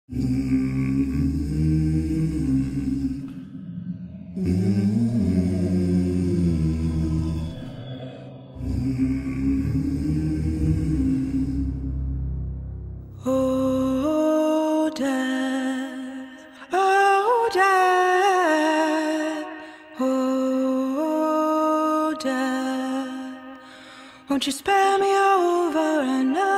Oh, Dad, oh, Dad, oh, Dad, won't you spare me over another?